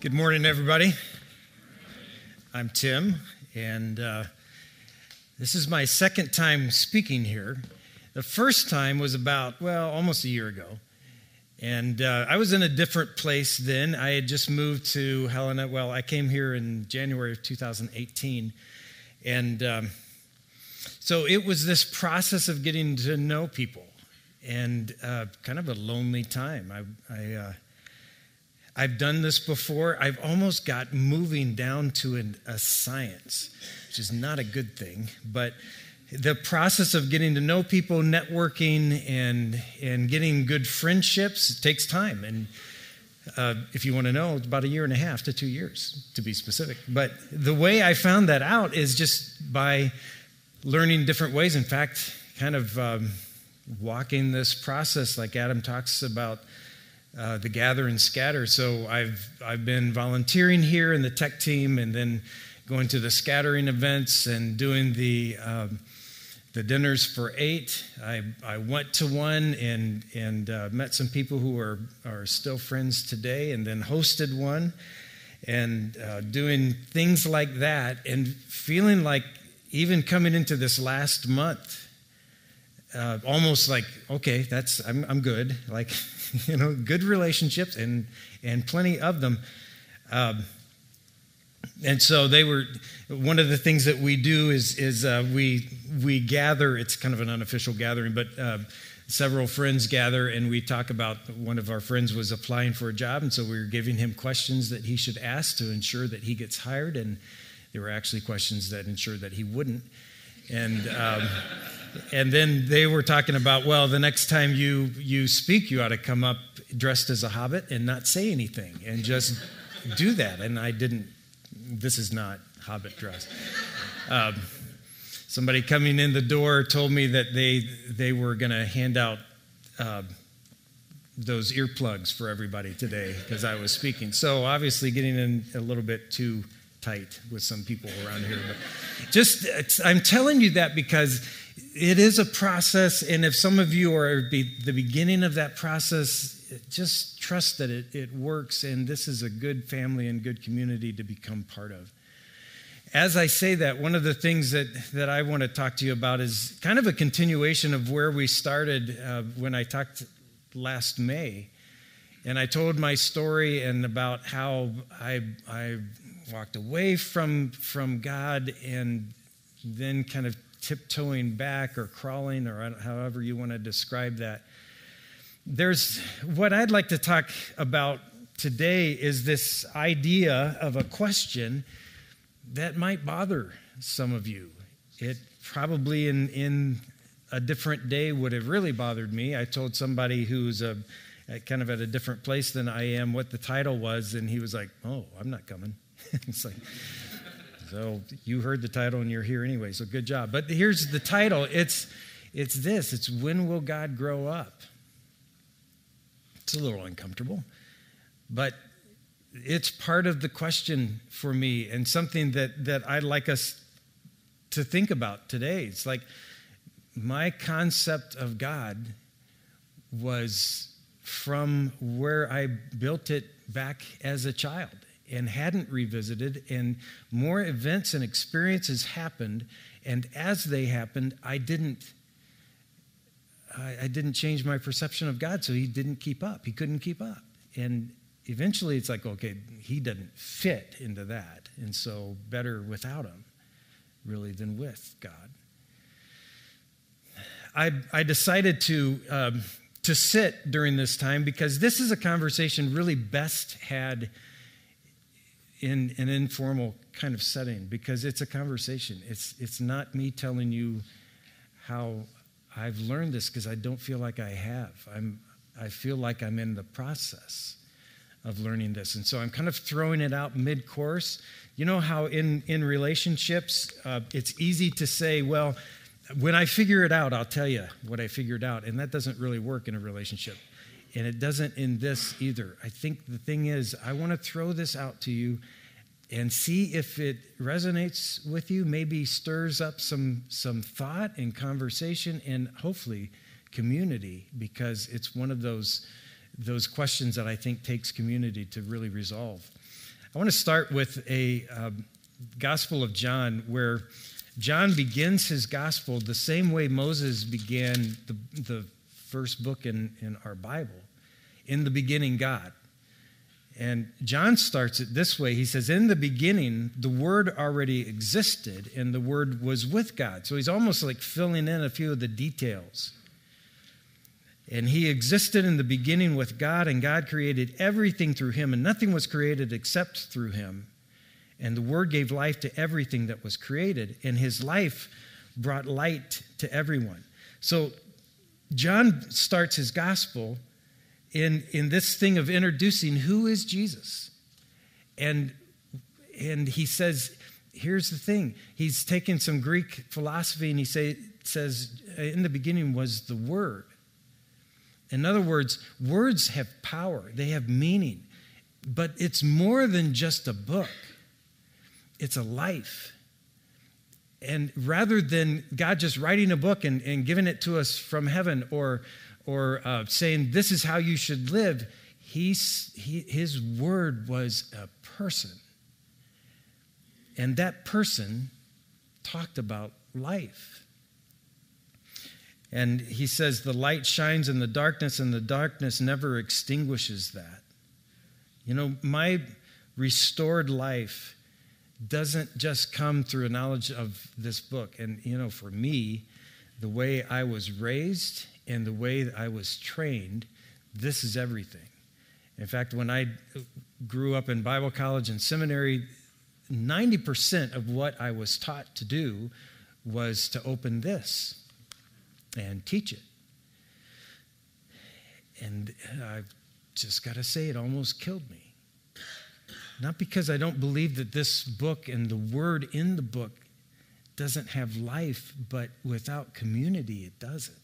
Good morning, everybody. I'm Tim, and this is my second time speaking here. The first time was about, almost a year ago, and I was in a different place then. I had just moved to Helena. Well, I came here in January of 2018, and so it was this process of getting to know people, and kind of a lonely time. I've done this before. I've almost got moving down to a science, which is not a good thing. But the process of getting to know people, networking, and getting good friendships, it takes time. And if you want to know, it's about 1.5 to 2 years, to be specific. But the way I found that out is just by learning different ways. In fact, kind of walking this process like Adam talks about, the gather and scatter. So I've been volunteering here in the tech team, and then going to the scattering events and doing the dinners for 8. I went to one and met some people who are still friends today, and then hosted one, and doing things like that, and feeling like even coming into this last month, almost like, okay, I'm good. Like, good relationships and plenty of them. And so they were, one of the things that we do is we gather. It's kind of an unofficial gathering, but several friends gather, and we talk about, one of our friends was applying for a job, and so we were giving him questions that he should ask to ensure that he gets hired, and there were actually questions that ensured that he wouldn't. And then they were talking about, the next time you speak, you ought to come up dressed as a hobbit and not say anything and just do that. And I didn't. This is not hobbit dress. Somebody coming in the door told me that they were going to hand out those earplugs for everybody today because I was speaking. So obviously getting in a little bit too tight with some people around here. But I'm telling you that because it is a process, and if some of you are at the beginning of that process, just trust that it works, and this is a good family and good community to become part of. As I say that, one of the things that I want to talk to you about is kind of a continuation of where we started when I talked last May, and I told my story and about how I walked away from God and then kind of tiptoeing back or crawling, or however you want to describe that. What I'd like to talk about today is this idea of a question that might bother some of you. It probably in a different day would have really bothered me. I told somebody who's kind of at a different place than I am what the title was, and he was like, "Oh, I'm not coming." It's like, so you heard the title and you're here anyway, so good job. But here's the title. It's When Will God Grow Up? It's a little uncomfortable, but it's part of the question for me, and something that I'd like us to think about today. It's like my concept of God was from where I built it back as a child, and hadn't revisited, and more events and experiences happened, and as they happened, I didn't change my perception of God, so he didn't keep up. He couldn't keep up. And eventually it's like, okay, he doesn't fit into that, and so better without him, really, than with God. I decided to sit during this time because this is a conversation really best had in an informal kind of setting, because it's a conversation. It's not me telling you how I've learned this, because I don't feel like I have. I feel like I'm in the process of learning this, and so I'm kind of throwing it out mid-course. You know how in relationships, it's easy to say, well, when I figure it out, I'll tell you what I figured out, and that doesn't really work in a relationship. And it doesn't in this either. I think the thing is, I want to throw this out to you and see if it resonates with you, maybe stirs up some thought and conversation, and hopefully community, because it's one of those questions that I think takes community to really resolve. I want to start with a Gospel of John, where John begins his gospel the same way Moses began the first book in our Bible. In the beginning, God. And John starts it this way. He says, in the beginning, the Word already existed, and the Word was with God. So he's almost like filling in a few of the details. And he existed in the beginning with God, and God created everything through him, and nothing was created except through him. And the Word gave life to everything that was created, and his life brought light to everyone. So John starts his gospel in this thing of introducing who is Jesus. And he says, here's the thing. He's taken some Greek philosophy, and he says, in the beginning was the Word. In other words, words have power. They have meaning. But it's more than just a book. It's a life. And rather than God just writing a book and giving it to us from heaven or saying this is how you should live, his word was a person. And that person talked about life. And he says the light shines in the darkness, and the darkness never extinguishes that. You know, my restored life doesn't just come through a knowledge of this book. And, you know, for me, the way I was raised and the way that I was trained, this is everything. In fact, when I grew up in Bible college and seminary, 90% of what I was taught to do was to open this and teach it. And I've just got to say, it almost killed me. Not because I don't believe that this book and the word in the book doesn't have life, but without community, it doesn't.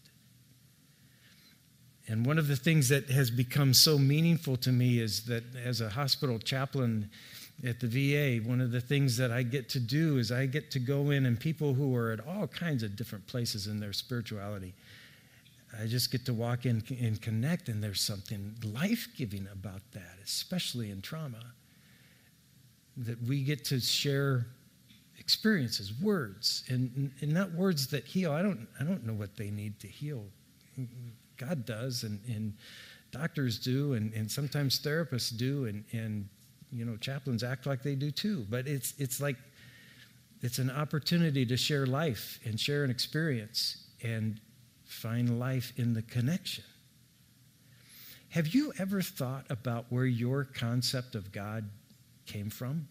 And one of the things that has become so meaningful to me is that as a hospital chaplain at the VA, one of the things that I get to do is I get to go in, and people who are at all kinds of different places in their spirituality, I just get to walk in and connect, and there's something life-giving about that, especially in trauma, that we get to share experiences, words, and not words that heal. I don't know what they need to heal. God does, and doctors do, and sometimes therapists do, and you know, chaplains act like they do too. But it's like it's an opportunity to share life and share an experience and find life in the connection. Have you ever thought about where your concept of God came from?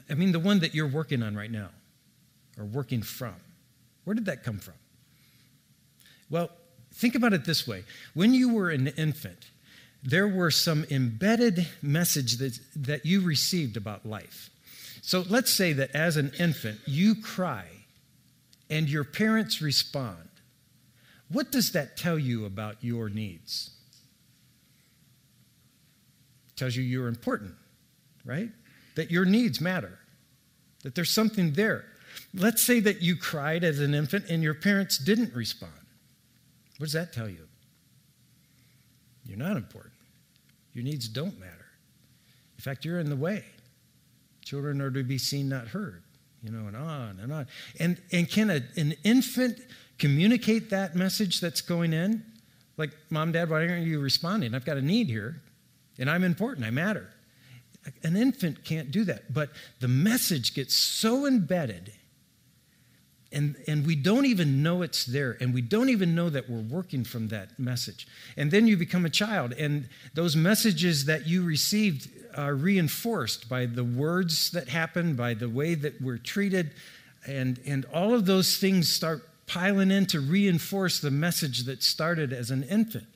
I mean, the one that you're working on right now, or working from. Where did that come from? Well, think about it this way. When you were an infant, there were some embedded message that you received about life. So let's say that as an infant, you cry, and your parents respond. What does that tell you about your needs? It tells you you're important, right? That your needs matter, that there's something there. Let's say that you cried as an infant and your parents didn't respond. What does that tell you? You're not important. Your needs don't matter. In fact, you're in the way. Children are to be seen, not heard, you know, and on and on. And can an infant communicate that message that's going in? Like, Mom, Dad, why aren't you responding? I've got a need here, and I'm important, I matter. An infant can't do that, but the message gets so embedded, and we don't even know it's there, and we don't even know that we're working from that message. And then you become a child, and those messages that you received are reinforced by the words that happen, by the way that we're treated, and all of those things start piling in to reinforce the message that started as an infant.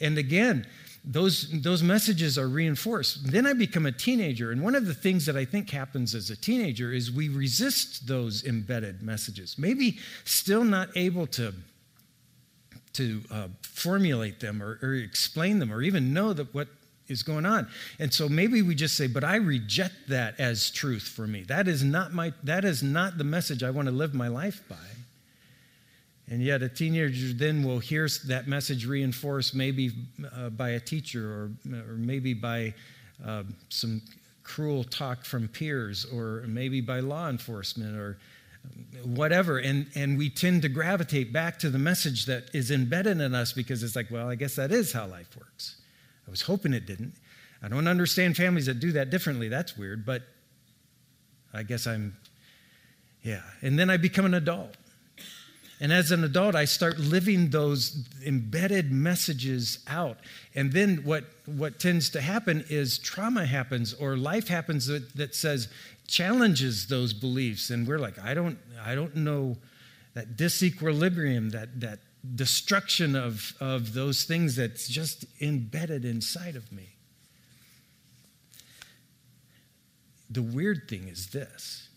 And again, those messages are reinforced. Then I become a teenager, and one of the things that I think happens as a teenager is we resist those embedded messages. Maybe still not able to formulate them or explain them or even know that what is going on. And so maybe we just say, but I reject that as truth for me. That is not the message I want to live my life by. And yet a teenager then will hear that message reinforced maybe by a teacher or maybe by some cruel talk from peers, or maybe by law enforcement, or whatever. And we tend to gravitate back to the message that is embedded in us because it's like, well, I guess that is how life works. I was hoping it didn't. I don't understand families that do that differently. That's weird, but I guess And then I become an adult. And as an adult, I start living those embedded messages out. And then what tends to happen is trauma happens, or life happens that challenges those beliefs. And we're like, I don't know, that disequilibrium, that destruction of those things that's just embedded inside of me. The weird thing is this.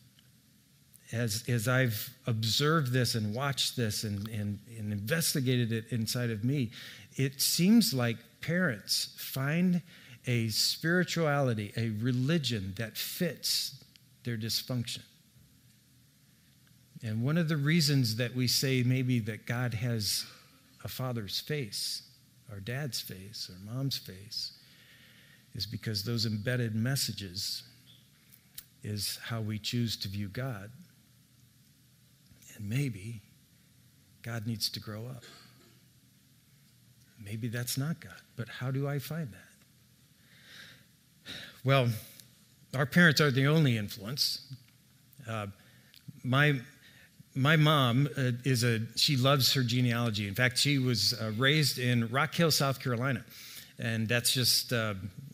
As I've observed this and watched this and investigated it inside of me, it seems like parents find a spirituality, a religion that fits their dysfunction. And one of the reasons that we say maybe that God has a father's face, or dad's face, or mom's face, is because those embedded messages is how we choose to view God. And maybe God needs to grow up. Maybe that's not God, but how do I find that? Well, our parents are the only influence. My mom she loves her genealogy. In fact, she was raised in Rock Hill, South Carolina, and that's just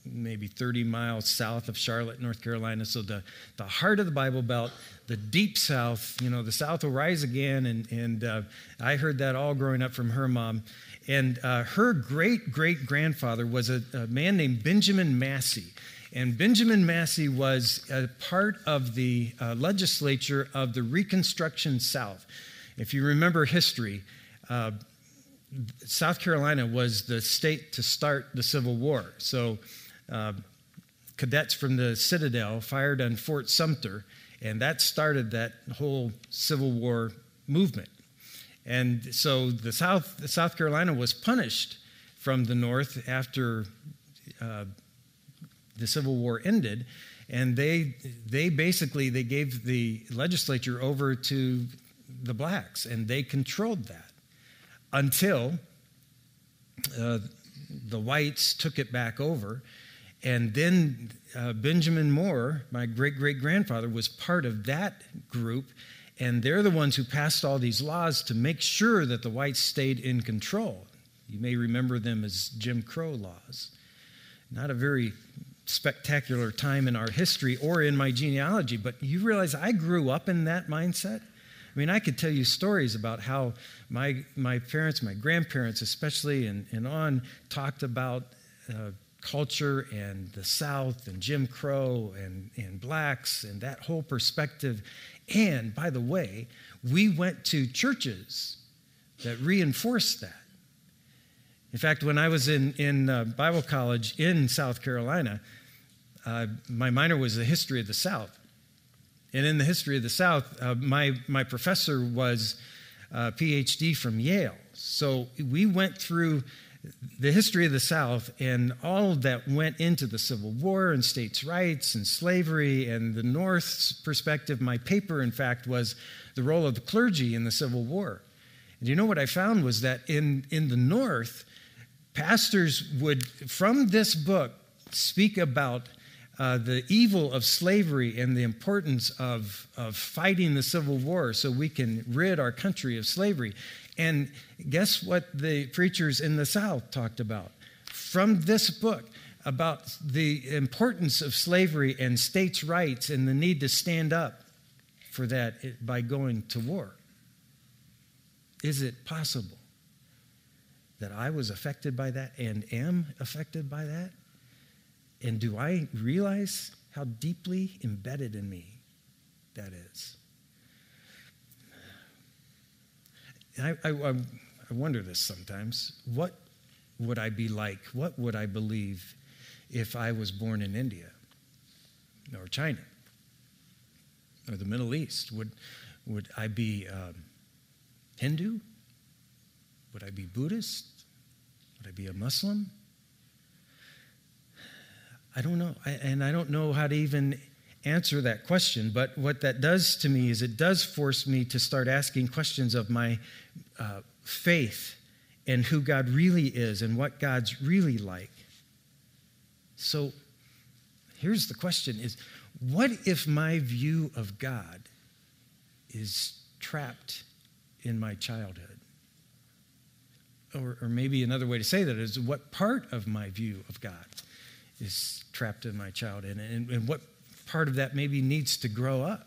maybe 30 miles south of Charlotte, North Carolina. So the heart of the Bible Belt, the deep South, the South will rise again. And I heard that all growing up from her mom. And her great-great-grandfather was a man named Benjamin Massey. And Benjamin Massey was a part of the legislature of the Reconstruction South. If you remember history, South Carolina was the state to start the Civil War. So cadets from the Citadel fired on Fort Sumter, and that started that whole Civil War movement. And so the South Carolina was punished from the North after the Civil War ended, and they gave the legislature over to the blacks, and they controlled that until the whites took it back over. And then Benjamin Moore, my great-great-grandfather, was part of that group, and they're the ones who passed all these laws to make sure that the whites stayed in control. You may remember them as Jim Crow laws. Not a very spectacular time in our history or in my genealogy, but you realize I grew up in that mindset? I mean, I could tell you stories about how my parents, my grandparents especially, and on, talked about culture and the South and Jim Crow and blacks and that whole perspective. And by the way, we went to churches that reinforced that. In fact, when I was in Bible college in South Carolina, my minor was the history of the South. And in the history of the South, my professor was a PhD from Yale. So we went through the history of the South and all that went into the Civil War and states' rights and slavery and the North's perspective. My paper, in fact, was the role of the clergy in the Civil War. And you know what I found was that in the North, pastors would, from this book, speak about the evil of slavery and the importance of fighting the Civil War so we can rid our country of slavery. And guess what the preachers in the South talked about? From this book, about the importance of slavery and states' rights and the need to stand up for that by going to war. Is it possible that I was affected by that and am affected by that? And do I realize how deeply embedded in me that is? I wonder this sometimes. What would I be like? What would I believe if I was born in India or China or the Middle East? Would I be Hindu? Would I be Buddhist? Would I be a Muslim? I don't know. And I don't know how to even answer that question. But what that does to me is it does force me to start asking questions of my faith and who God really is and what God's really like. So here's the question is, what if my view of God is trapped in my childhood? Or maybe another way to say that is, what part of my view of God is trapped in my childhood, and what part of that maybe needs to grow up?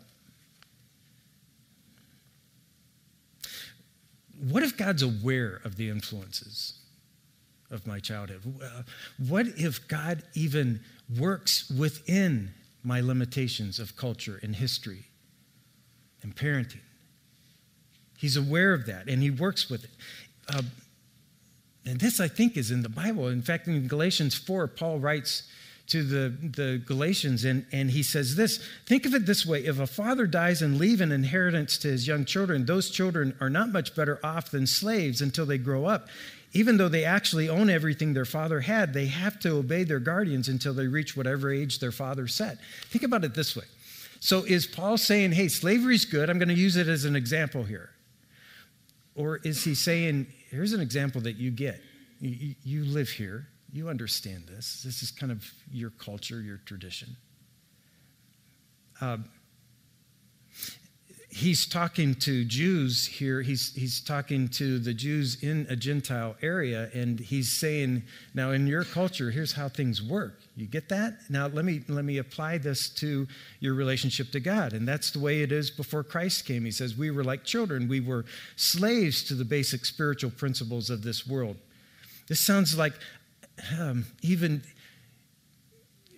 What if God's aware of the influences of my childhood? What if God even works within my limitations of culture and history and parenting? He's aware of that, and he works with it. And this, I think, is in the Bible. In fact, in Galatians 4, Paul writes to the Galatians, and he says this, think of it this way, if a father dies and leaves an inheritance to his young children, those children are not much better off than slaves until they grow up. Even though they actually own everything their father had, they have to obey their guardians until they reach whatever age their father set. Think about it this way. So is Paul saying, hey, slavery's good, I'm going to use it as an example here? Or is he saying, here's an example that you get. You live here. You understand this. This is kind of your culture, your tradition. He's talking to Jews here. He's talking to the Jews in a Gentile area, and he's saying, now in your culture, here's how things work. You get that? Now let me apply this to your relationship to God. And that's the way it is before Christ came. He says, we were like children. We were slaves to the basic spiritual principles of this world. This sounds like even,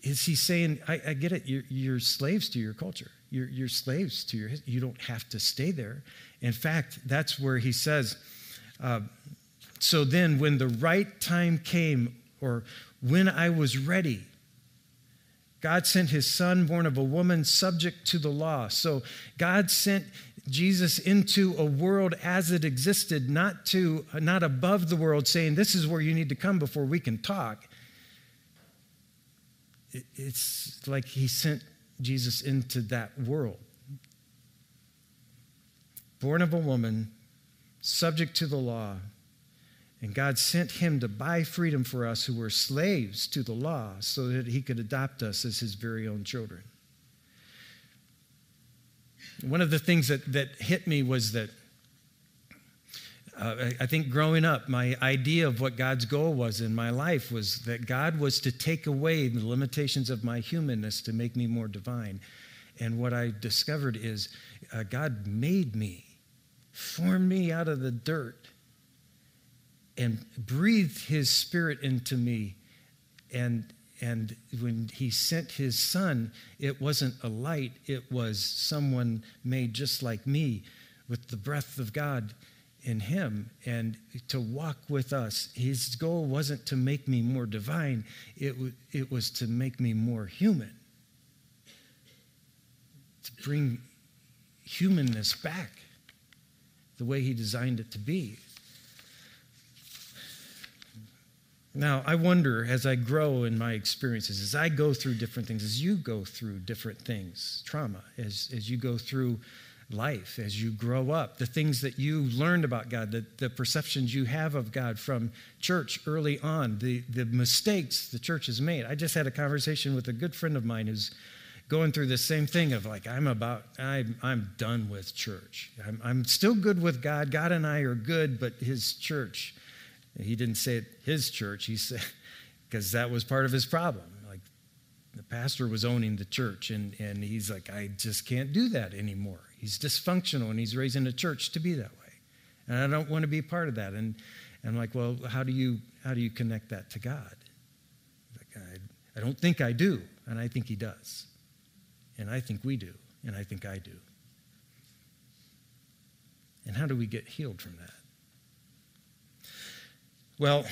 is he saying, I get it, you're slaves to your culture. You're slaves to your history. You don't have to stay there. In fact, that's where he says, so then when the right time came, or when I was ready, God sent his son, born of a woman, subject to the law. So God sent Jesus into a world as it existed, not above the world, saying, this is where you need to come before we can talk. It's like he sent Jesus into that world. Born of a woman, subject to the law, and God sent him to buy freedom for us who were slaves to the law so that he could adopt us as his very own children. One of the things that hit me was that I think growing up, my idea of what God's goal was in my life was that God was to take away the limitations of my humanness to make me more divine. And what I discovered is God made me, formed me out of the dirt, and breathed his spirit into me. And when he sent his son, it wasn't a light, it was someone made just like me with the breath of God in him, and to walk with us. His goal wasn't to make me more divine, it was to make me more human, to bring humanness back the way he designed it to be. Now, I wonder, as I grow in my experiences, as I go through different things, as you go through different things, trauma, as you go through life, as you grow up, the things that you learned about God, the perceptions you have of God from church early on, the mistakes the church has made. I just had a conversation with a good friend of mine who's going through the same thing of like, I'm done with church. I'm still good with God. God and I are good, but his church, he didn't say it, his church, he said, because that was part of his problem. Like the pastor was owning the church, and he's like, I just can't do that anymore. He's dysfunctional, and he's raising a church to be that way. And I don't want to be part of that. And I'm like, well, how do you connect that to God? Like, I don't think I do, and I think he does. And I think we do, and I think I do. And how do we get healed from that? Well,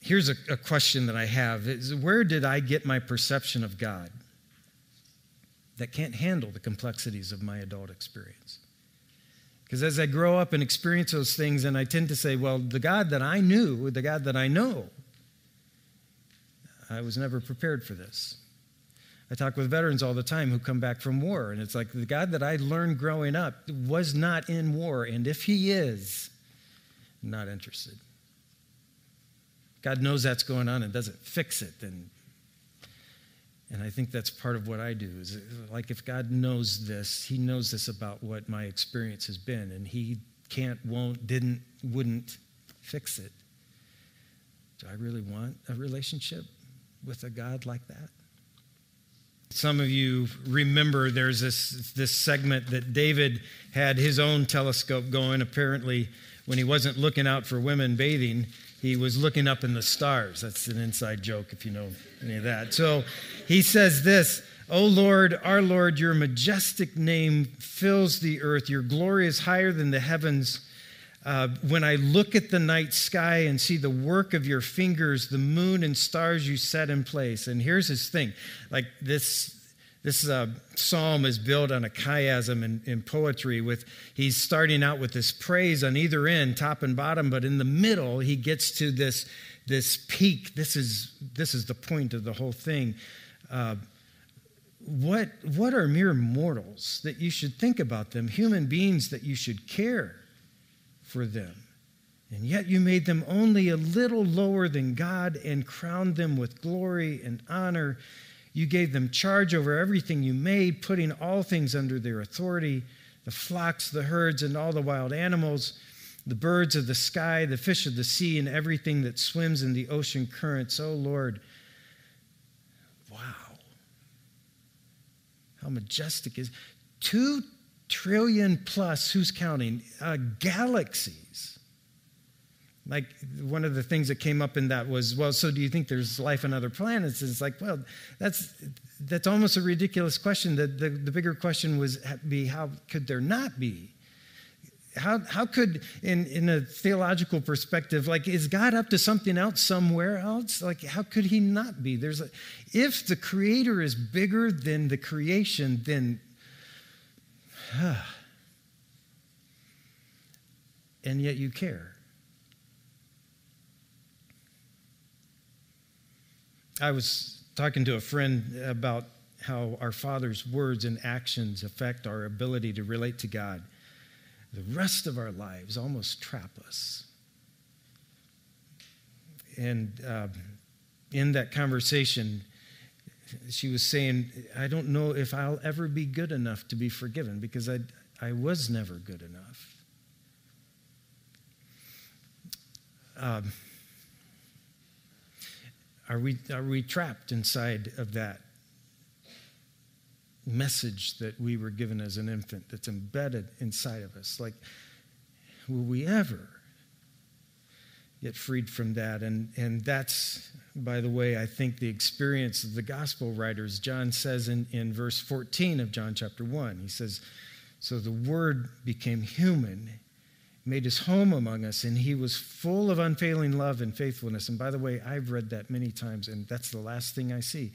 here's a question that I have. Is where did I get my perception of God that can't handle the complexities of my adult experience? Because as I grow up and experience those things, and I tend to say, well, the God that I knew, the God that I know, I was never prepared for this. I talk with veterans all the time who come back from war, and it's like the God that I learned growing up was not in war, and if he is, I'm not interested. God knows that's going on and doesn't fix it, and I think that's part of what I do. Is like if God knows this, he knows this about what my experience has been, and he can't, won't, didn't, wouldn't fix it. Do I really want a relationship with a God like that? Some of you remember there's this segment that David had his own telescope going. Apparently, when he wasn't looking out for women bathing, he was looking up in the stars. That's an inside joke if you know any of that. So he says this, "O Lord, our Lord, your majestic name fills the earth. Your glory is higher than the heavens. When I look at the night sky and see the work of your fingers, the moon and stars you set in place." And here's his thing. Like this psalm is built on a chiasm in poetry. He's starting out with this praise on either end, top and bottom, but in the middle he gets to this peak. This is the point of the whole thing. What are mere mortals that you should think about them, human beings that you should care for them? And yet you made them only a little lower than God and crowned them with glory and honor. You gave them charge over everything you made, putting all things under their authority, the flocks, the herds, and all the wild animals, the birds of the sky, the fish of the sea, and everything that swims in the ocean currents. Oh, Lord, wow. How majestic is 2 trillion plus, who's counting, galaxies. Like one of the things that came up in that was, well, so do you think there's life on other planets? It's like, well, that's almost a ridiculous question. The bigger question would be, how could there not be? How could, in a theological perspective, like, is God up to something else somewhere else? Like, how could he not be? If the Creator is bigger than the creation, then, and yet you care. I was talking to a friend about how our Father's words and actions affect our ability to relate to God. The rest of our lives almost trap us. And in that conversation, she was saying, I don't know if I'll ever be good enough to be forgiven because I was never good enough. Are we trapped inside of that message that we were given as an infant that's embedded inside of us? Like, will we ever get freed from that? And that's, by the way, I think the experience of the gospel writers. John says in verse 14 of John chapter 1, he says, "So the Word became human, made his home among us, and he was full of unfailing love and faithfulness." And by the way, I've read that many times, and that's the last thing I see.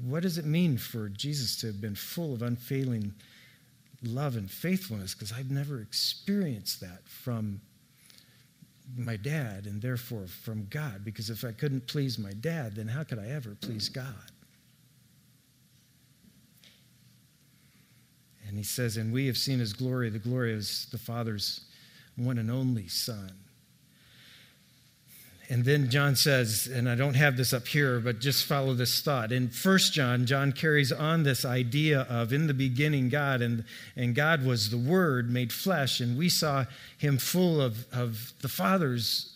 What does it mean for Jesus to have been full of unfailing love and faithfulness? Because I've never experienced that from my dad, and therefore from God. Because if I couldn't please my dad, then how could I ever please God? And he says, "And we have seen his glory, the glory of the Father's one and only Son." And then John says, and I don't have this up here, but just follow this thought. In 1 John carries on this idea of, in the beginning, God, and God was the Word made flesh, and we saw him full of the Father's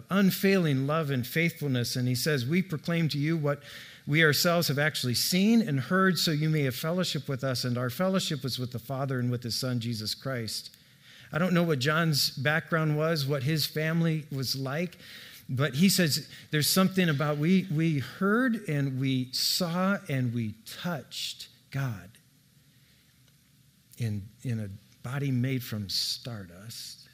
unfailing love and faithfulness. And he says, "We proclaim to you what we ourselves have actually seen and heard, so you may have fellowship with us, and our fellowship was with the Father and with his Son, Jesus Christ." I don't know what John's background was, what his family was like, but he says there's something about we heard and we saw and we touched God in a body made from stardust.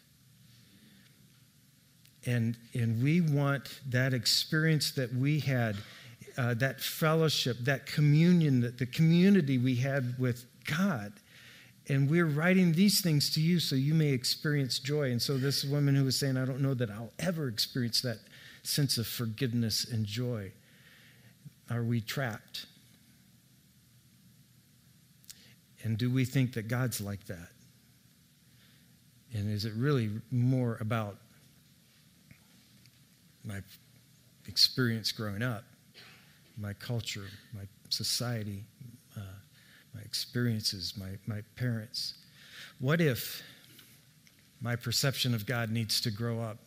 And we want that experience that we had, that fellowship, that communion, the community we had with God. And we're writing these things to you so you may experience joy. And so this woman who was saying, I don't know that I'll ever experience that sense of forgiveness and joy. are we trapped? And do we think that God's like that? And is it really more about my experience growing up, my culture, my society, my experiences, my parents? What if my perception of God needs to grow up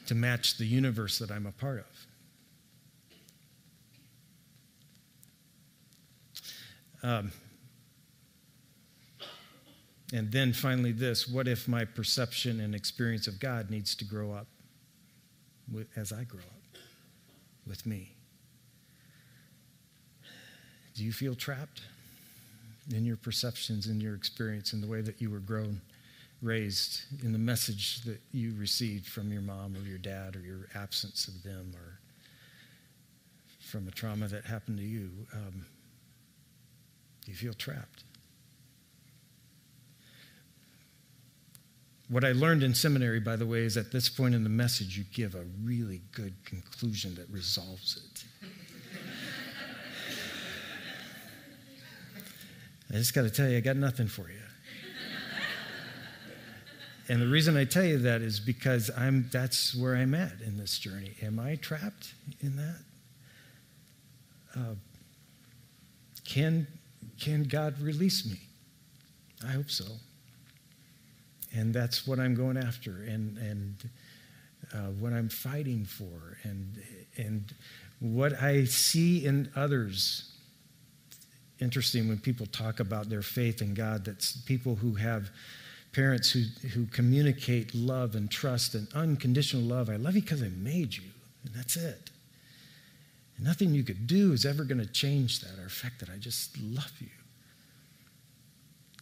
to match the universe that I'm a part of? And then finally this, what if my perception and experience of God needs to grow up as I grow up with me? Do you feel trapped in your perceptions, in your experience, in the way that you were raised, in the message that you received from your mom or your dad, or your absence of them, or from a trauma that happened to you? Do you feel trapped? What I learned in seminary, by the way, is at this point in the message, you give a really good conclusion that resolves it. I just got to tell you, I got nothing for you. And the reason I tell you that is because that's where I'm at in this journey. Am I trapped in that? Can God release me? I hope so. And that's what I'm going after, and what I'm fighting for, and what I see in others. Interesting when people talk about their faith in God, that's people who have parents who communicate love and trust and unconditional love. I love you because I made you, and that's it. And nothing you could do is ever going to change that or affect that. I just love you.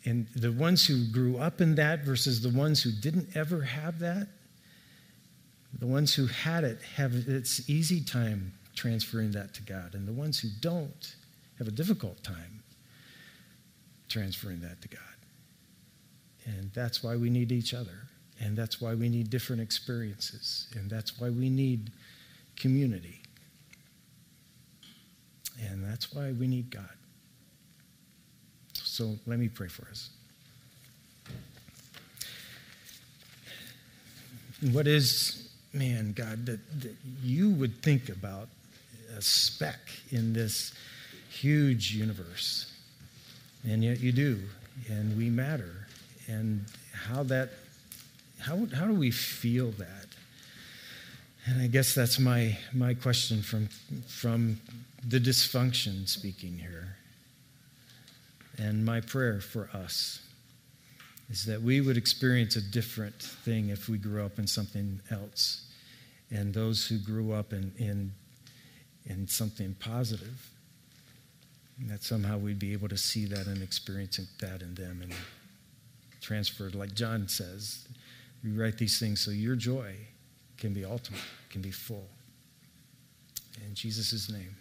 And the ones who grew up in that versus the ones who didn't ever have that, the ones who had it it's easy time transferring that to God. And the ones who don't have a difficult time transferring that to God. And that's why we need each other. And that's why we need different experiences. And that's why we need community. And that's why we need God. So let me pray for us. What is, man, God, that you would think about a speck in this huge universe, and yet you do, and we matter, and how do we feel that? And I guess that's my question from the dysfunction speaking here. And my prayer for us is that we would experience a different thing if we grew up in something else, and those who grew up in something positive, that somehow we'd be able to see that and experience that in them and transfer it. Like John says, you write these things so your joy can be ultimate, can be full. In Jesus' name.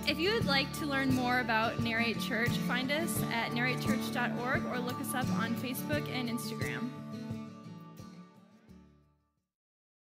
If you would like to learn more about Narrate Church, find us at narratechurch.org or look us up on Facebook and Instagram.